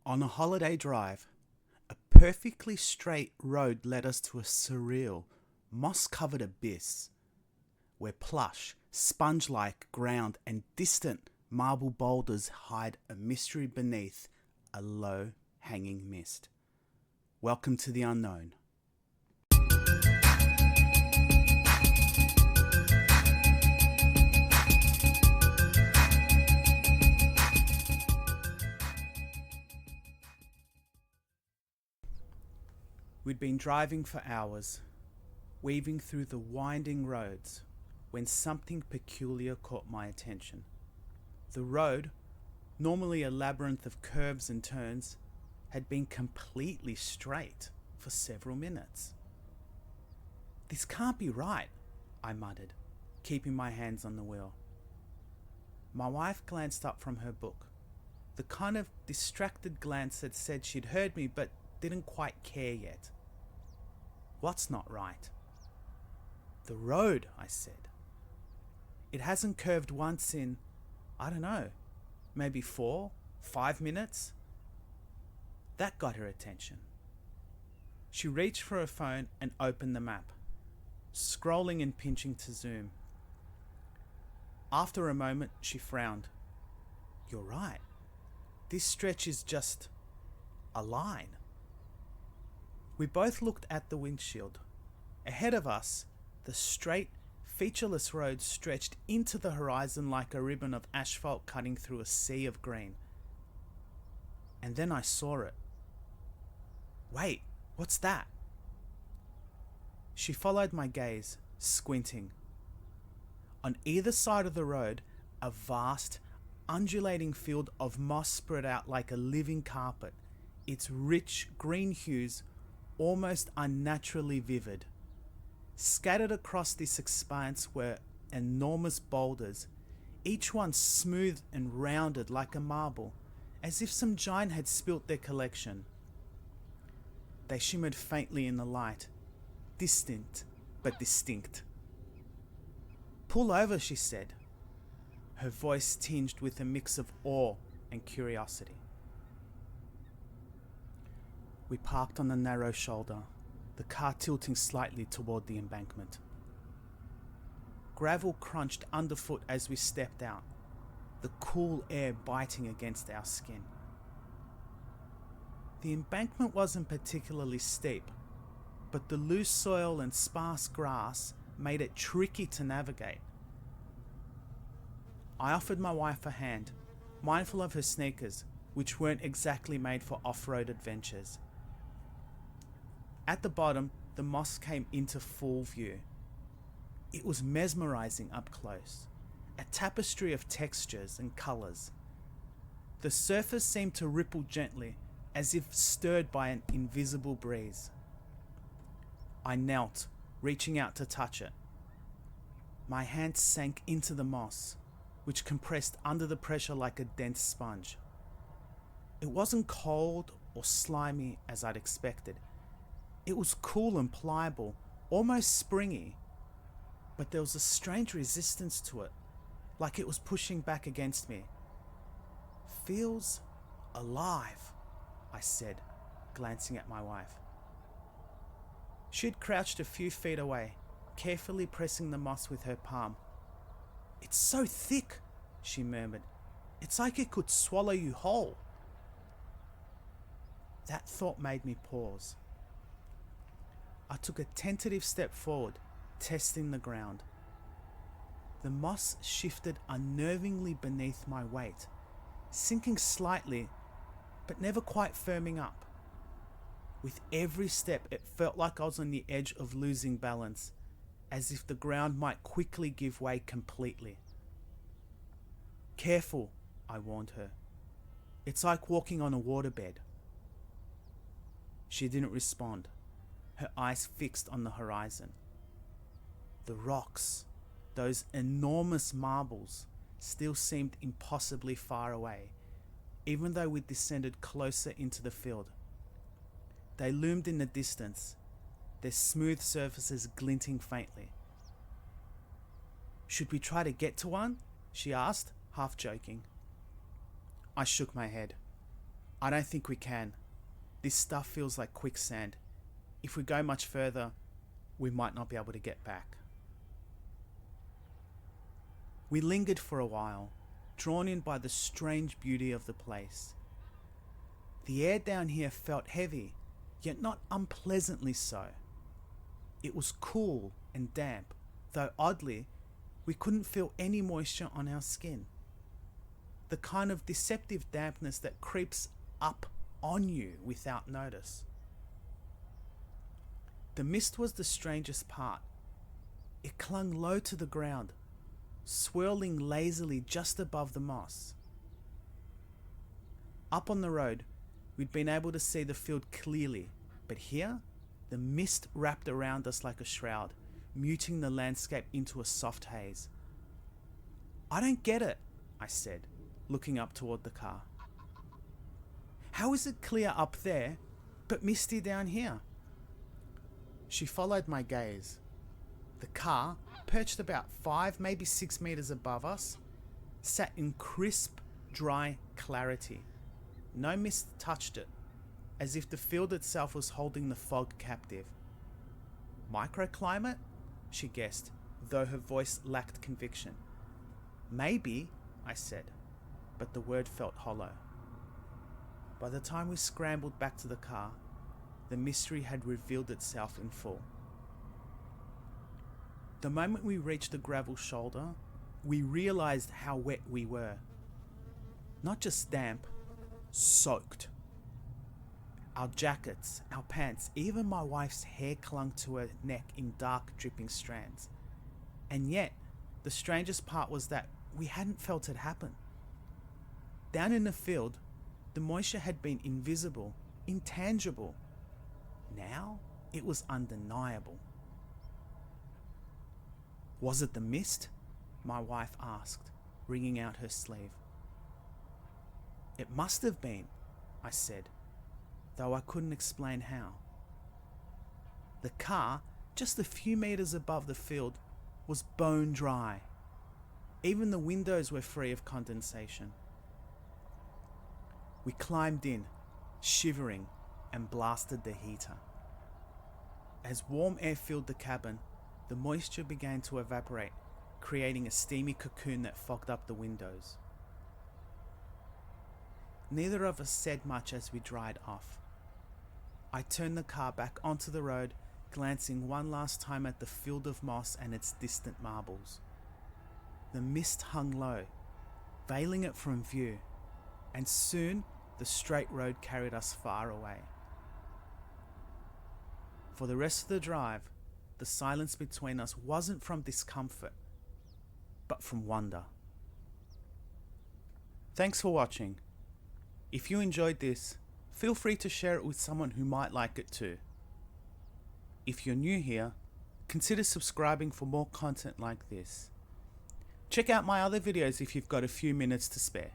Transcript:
On a holiday drive, a perfectly straight road led us to a surreal, moss-covered abyss where plush, sponge-like ground and distant marble boulders hide a mystery beneath a low hanging mist. Welcome to the unknown. We'd been driving for hours, weaving through the winding roads, when something peculiar caught my attention. The road, normally a labyrinth of curves and turns, had been completely straight for several minutes. "This can't be right," I muttered, keeping my hands on the wheel. My wife glanced up from her book, the kind of distracted glance that said she'd heard me but didn't quite care yet. "What's not right?" "The road," I said. "It hasn't curved once in, I don't know, maybe 4-5 minutes." That got her attention. She reached for her phone and opened the map, scrolling and pinching to zoom. After a moment, she frowned. "You're right. This stretch is just a line." We both looked at the windshield. Ahead of us, the straight, featureless road stretched into the horizon like a ribbon of asphalt cutting through a sea of green. And then I saw it. "Wait, what's that?" She followed my gaze, squinting. On either side of the road, a vast, undulating field of moss spread out like a living carpet, its rich green hues almost unnaturally vivid. Scattered across this expanse were enormous boulders, each one smooth and rounded like a marble, as if some giant had spilt their collection. They shimmered faintly in the light, distant but distinct. "Pull over," she said, her voice tinged with a mix of awe and curiosity. We parked on a narrow shoulder, the car tilting slightly toward the embankment. Gravel crunched underfoot as we stepped out, the cool air biting against our skin. The embankment wasn't particularly steep, but the loose soil and sparse grass made it tricky to navigate. I offered my wife a hand, mindful of her sneakers, which weren't exactly made for off-road adventures. At the bottom, the moss came into full view. It was mesmerizing up close, a tapestry of textures and colors. The surface seemed to ripple gently, as if stirred by an invisible breeze. I knelt, reaching out to touch it. My hand sank into the moss, which compressed under the pressure like a dense sponge. It wasn't cold or slimy as I'd expected. It was cool and pliable, almost springy, but there was a strange resistance to it, like it was pushing back against me. "Feels alive," I said, glancing at my wife. She'd crouched a few feet away, carefully pressing the moss with her palm. "It's so thick," she murmured. "It's like it could swallow you whole." That thought made me pause. I took a tentative step forward, testing the ground. The moss shifted unnervingly beneath my weight, sinking slightly, but never quite firming up. With every step, it felt like I was on the edge of losing balance, as if the ground might quickly give way completely. "Careful," I warned her. "It's like walking on a waterbed." She didn't respond, her eyes fixed on the horizon. The rocks, those enormous marbles, still seemed impossibly far away, even though we descended closer into the field. They loomed in the distance, their smooth surfaces glinting faintly. "Should we try to get to one?" she asked, half joking. I shook my head. I don't think we can. This stuff feels like quicksand. If we go much further, we might not be able to get back. We lingered for a while, drawn in by the strange beauty of the place. The air down here felt heavy, yet not unpleasantly so. It was cool and damp, though oddly, we couldn't feel any moisture on our skin. The kind of deceptive dampness that creeps up on you without notice. The mist was the strangest part. It clung low to the ground, swirling lazily just above the moss. Up on the road, we'd been able to see the field clearly, but here, the mist wrapped around us like a shroud, muting the landscape into a soft haze. I don't get it, I said, looking up toward the car. How is it clear up there, but misty down here? She followed my gaze. The car, perched about 5, maybe 6 meters above us, sat in crisp, dry clarity. No mist touched it, as if the field itself was holding the fog captive. Microclimate? She guessed, though her voice lacked conviction. Maybe, I said, but the word felt hollow. By the time we scrambled back to the car, the mystery had revealed itself in full. The moment we reached the gravel shoulder, we realized how wet we were. Not just damp, soaked. Our jackets, our pants, even my wife's hair clung to her neck in dark, dripping strands. And yet, the strangest part was that we hadn't felt it happen. Down in the field, the moisture had been invisible, intangible. Now, it was undeniable. Was it the mist? My wife asked, wringing out her sleeve. It must have been, I said, though I couldn't explain how. The car, just a few meters above the field, was bone dry. Even the windows were free of condensation. We climbed in, shivering, and blasted the heater. As warm air filled the cabin, the moisture began to evaporate, creating a steamy cocoon that fogged up the windows. Neither of us said much as we dried off. I turned the car back onto the road, glancing one last time at the field of moss and its distant marbles. The mist hung low, veiling it from view, and soon the straight road carried us far away. For the rest of the drive, the silence between us wasn't from discomfort, but from wonder. Thanks for watching. If you enjoyed this, feel free to share it with someone who might like it too. If you're new here, consider subscribing for more content like this. Check out my other videos if you've got a few minutes to spare.